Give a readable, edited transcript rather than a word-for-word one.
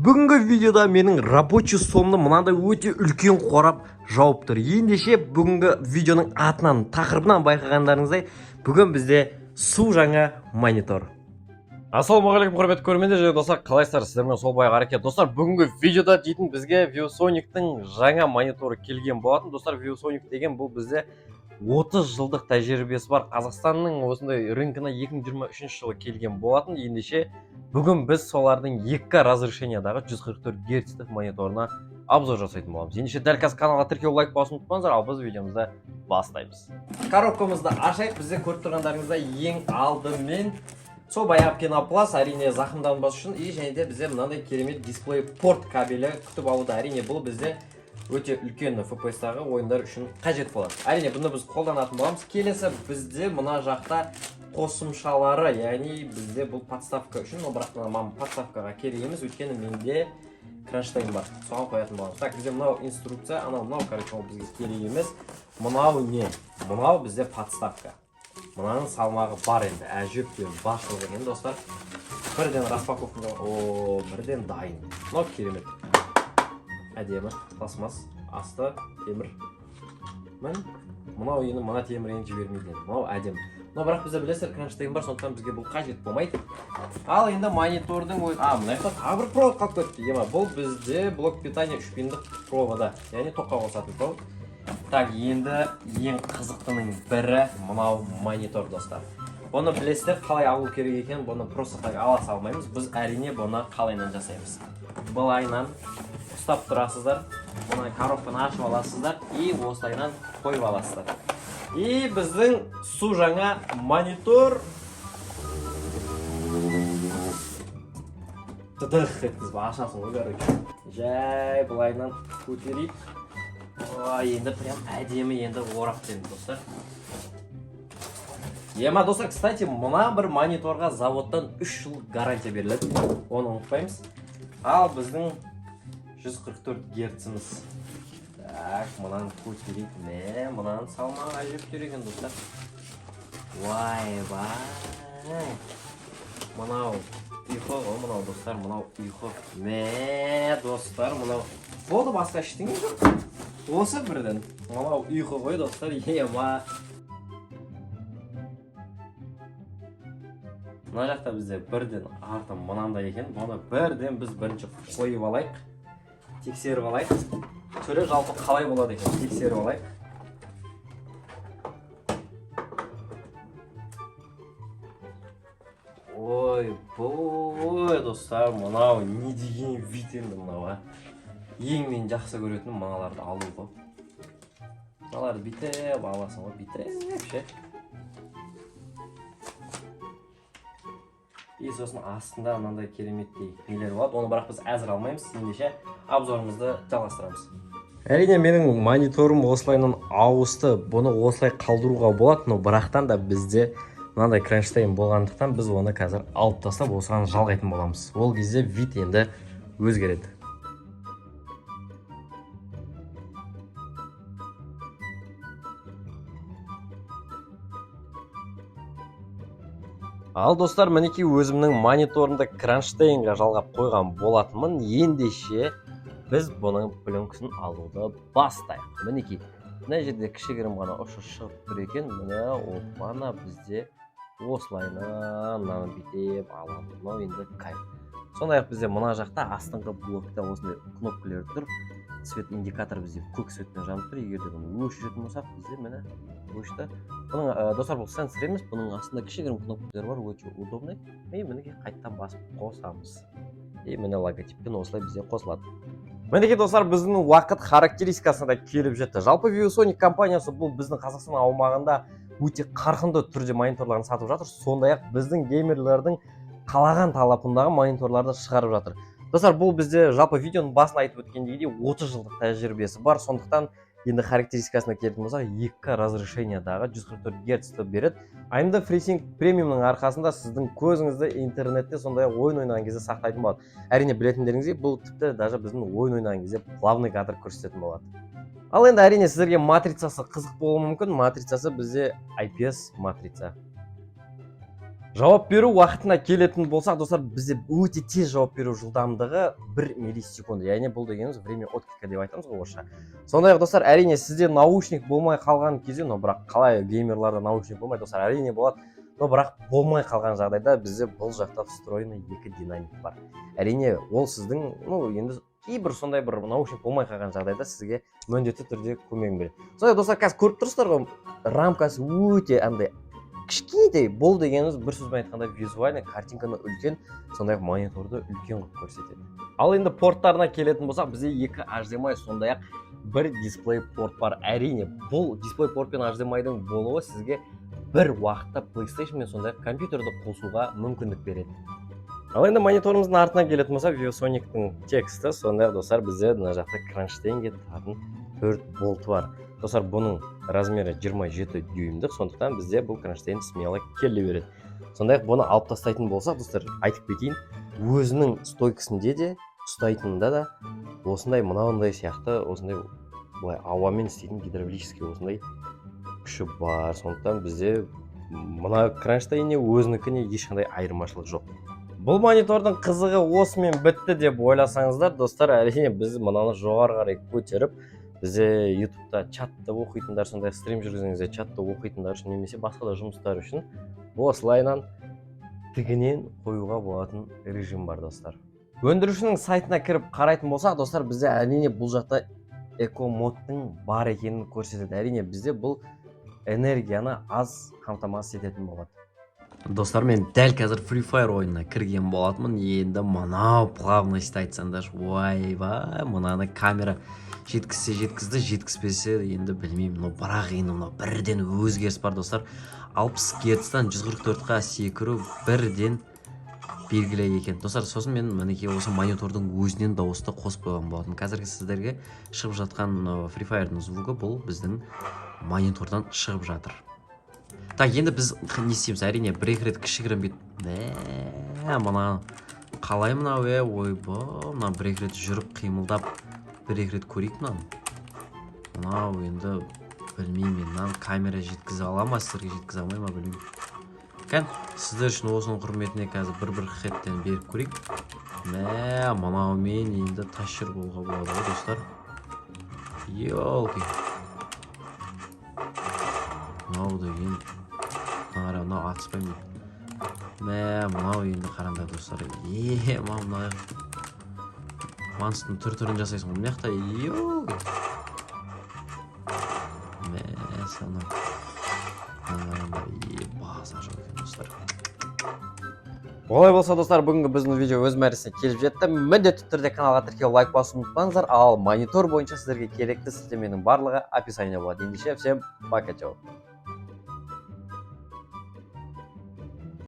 Бүгінгі видеода менің рабочий столымды мынандай өте үлкен қорап жауып тұр. Ендеше бүгінгі видеоның атынан, тақырыбынан байқағандарыңыздай, бүгін бізде су жаңа монитор. Ассалаумағалейкум құрметті көрермендер және достар, қалайсыздар? Сіздермен сол байға әрекет. Достар, бүгінгі видеода дейтін бізге ViewSonic-тың жаңа мониторы келген болатын. Достар, ViewSonic деген бұл бізде 30 жылдық тәжірибесі бар Қазақстанның осындай рынкына 2023 жылы келген болатын. Ендеше бүгін біз солардың 2К разрешениядағы 144 Гц мониторына обзор жасайтын боламыз. Ендеше дәл қазір каналға тіркеу, лайк басуын ұмытпаңыздар, ал біз видеомызды бастаймыз. Коробкамызды ашайық. Бізде көріп тұрғандарыңыздай ең алдымен сол баяғы пенопласт, әрине зақымданбас үшін, және де бізде мынандай керемет дисплей порт кабелі күтіп алуда. Әрине бұл бізде өте үлкен FPS-тағы ойындар үшін қажет болады. Әрине бұны біз қолданатын боламыз. Келесі бізде мына жақта қосымшалары, яғни бізде бұл подставка үшін, бірақ подставкаға керек емес, өйткені менде кронштейн бар, соған қоятын боламыз. Так, бізде мынау инструкция, мынау короче ол бізге керек емес. Мынау не? Мынау бізде подставка. Мынаның салмағы бар енді, әжептеуір басшылық екен, достар. Бірден распаковкаға, бірден дайын. Мынау керемет. Әдемі, пластмасс, асты, темір. Мынау енді мына темір енді жібермейді. Мынау әдемі. Но бірақ бізде білесіздер, кронштейн бар, сондықтан бізге бұл қажет болмайды. Ал енді монитордың мына жақта тағы бір провод қалып кетті. Бұл бізде блок питания 3 пиндік провода, яғни тоққа қосатын провод. Так, енді ең қызықтының бірі мынау монитор, достар. Бұны білесіздер, қалай алу керек екен, бұны просто так ала салмаймыз. Біз әрине бұны қалайынан жасаймыз. Былайынан ұстап тұрасыздар, бұны коробканы ашып аласыздар и осылайынан қойып аласыздар. И біздің су жаңа монитор тұдық еткізіп ашасын ғой, короче. Жай былайынан көтерейік. Енді прям әдемі енді орап берді, достар. Достар, кстати, мына бір мониторға заводтан 3 жыл гарантия беріледі. Оны ұмытпаймыз. Ал біздің 144 Гц-іміз. Так, мұнан көтерейік. Мұнан салмағы әжептеуір екен, достар. Вай. Мынау ұйқы ғой, мынау, достар, мынау ұйқы. Достар, мынау болды, басқа ештеңе жоқ. Осы бірден. Мынау ұйқы ғой, достар. Мына жақта бізде бірден артым мынандай екен. Бұны бірден біз бірінші қойып алайық. Тексеріп алайық. Түрі жалпы қалай болады екен, тексеріп алайық. Ой, достар, мынау не деген вид енді мынау. Ең мен жақсы көретінім мыналарды алу ғой. Мыналарды битеп аласың ғой, битеп ше. И сосын астында мынандай кереметтей нелер болады. Оны бірақ біз әзір алмаймыз. Ендеше обзорымызды жалғастырамыз. Әрине менің мониторым осылайынан ауысты. Бұны осылай қалдыруға болады, но бірақтан да бізде мынандай кронштейн болғандықтан біз оны қазір алып тастап осыған жалғайтын боламыз. Ол кезде вид енді өзгереді. Ал достар, мінеки өзімнің мониторымды кронштейнға жалғап қойған болатынмын. Ендеше біз бұның пленкасын алуды бастайық. Мінеки, мына жерде кішігірім ғана ұшы шығып тұр екен. Мына бізде осылайынан битеп аламыз. Мынау енді кайф. Сондай-ақ бізде мына жақта астыңғы блокта осындай кнопкалар тұр. Свет индикатор бізде көк светпен жанып тұр. Егер де бұны өшіретін болсақ, бізде міне өшті. Бұның достар, бұл сенсор емес, бұның астында кішігірім кнопкалар бар, өте удобный. Мінеки қайттан басып қосамыз. Міне логотиппен осылай бізде қосылады. Мінеки достар, біздің уақыт характеристикасына да келіп жетті. Жалпы ViewSonic компаниясы бұл біздің Қазақстан аумағында өте қарқынды түрде мониторларын сатып жатыр. Сондай-ақ біздің геймерлердің қалаған талапындағы мониторларды шығарып жатыр. Достар, бұл бізде жалпы видеоның басын айтып өткендей 30 жылдық тәжірибесі бар. Сондықтан енді характеристикасына келетін болсақ, 2К разрешениядағы 144 Гц-ті береді. AMD FreeSync премиумның арқасында сіздің көзіңізді интернетте сондай ойын ойнаған кезде сақтайтын болады. Әрине білетіндеріңізге бұл тіпті даже біздің ойын ойнаған кезде плавный кадр көрсететін болады. Ал енді әрине сіздерге матрицасы қызық болуы мүмкін. Матрицасы бізде IPS матрица. Жауап беру уақытына келетін болсақ, достар, бізде өте тез жауап беру жылдамдығы 1 миллисекунд. Яғни бұл дегеніміз время отклика деп айтамыз ғой орысша. Сондай-ақ, достар, әрине сізде наушник болмай қалған кезде, но бірақ қалай геймерларда наушник болмай, достар, әрине болады. Но бірақ болмай қалған жағдайда бізде бұл жақта встроенный 2 динамик бар. Әрине ол сіздің, енді кейбір сондай бір наушник болмай қалған жағдайда сізге міндетті түрде көмегін береді. Сондай, достар, қазір көріп тұрсыздар ғой, рамкасы өте андай кішкентай. Бұл дегеніміз бір сөзбен айтқанда визуальный картинканы үлкен, сондай-ақ мониторды үлкен қылып көрсетеді. Ал енді порттарына келетін болсақ, бізде 2 HDMI, сондай-ақ бір дисплей порт бар. Әрине, бұл дисплей порт пен HDMI-дың болуы сізге бір уақытта PlayStation мен сондай-ақ компьютерді қосуға мүмкіндік береді. Ал енді мониторымыздың артына келетін болсақ, ViewSonic-тың тексті, сондай-ақ, достар, бізде мына жақта кронштейнге тағатын 4 болты бар. Достар, бұның размері 27 дюймдік, сондықтан бізде бұл кронштейн смело келе береді. Сондай-ақ бұны алып тастайтын болсақ, достар, айтып кетейін, өзінің стойкасында де, ұстайтынында да осындай мынандай сияқты, осындай ауамен істейтін гидравлический осындай күші бар. Сондықтан бізде мына кронштейнне өзінікіне ешқандай айырмашылық жоқ. Бұл монитордың қызығы осымен бітті деп ойласаңыздар, достар, әрине біз мынаны жоғары қарай көтеріп, бізде YouTube'да чатты оқитындар, сондай стрим жүргізіңізде чатты оқитындар үшін немесе басқа да жұмыстар үшін осылайынан тігінен қоюға болатын режим бар, достар. Өндірушінің сайтына кіріп қарайтын болсақ, достар, бізде әрине бұл жақта эко-модтың бар екенін көрсетеді. Әрине бізде бұл энергияны аз қамтамасыз ететін болады. Достар, мен дәл қазір Free Fire ойынына кірген болатынмын. Енді мынау плавность айтсаңдар, ойбай, мынаны камера жеткізді, жеткізбесе енді білмеймін. Но бірақ енді мынау бірден өзгеріс бар, достар. 60 Гц-тан 144-ға секіру бірден белгілі екен. Достар, сосын мен мінекей осы монитордың өзінен дауысты қосып қойған болатын. Қазіргі сіздерге шығып жатқан Free Fire-ның звугы бұл біздің монитордан шығып жатыр. Так, енді біз не істейміз? Әрине, бір-екі рет кішігірім бет. Мына қалай мынау, ойбай, мына бір-екі рет жүріп қимылдап, бір-екі рет көрейік мынаны. Мынау енді білмеймін, мынаны камера жеткізе ала ма, сіздерге жеткізе алмай ма, білмеймін. Кән, сіздер үшін осының құрметіне қазір бір-бір хэттен беріп көрейік. Мынау мен енді тащыр болға болады, достар. Йолки. Мынау деген мынау атыспаймын. Мынау енді қараңдар, достар. Мынау Ванстың түр-түрін жасайсың. Бұл мияқта, баса жоқ екен, достар. Олай болса, достар, бүгінгі біздің видео өз мәресіне келіп жетті. Міндетті түрде каналға тіркеліп лайк басуды ұмытпаңыздар. Ал монитор бойынша сіздерге керекті сілтеменің барлығы описанияда болады. Ендеше всем пока, чао.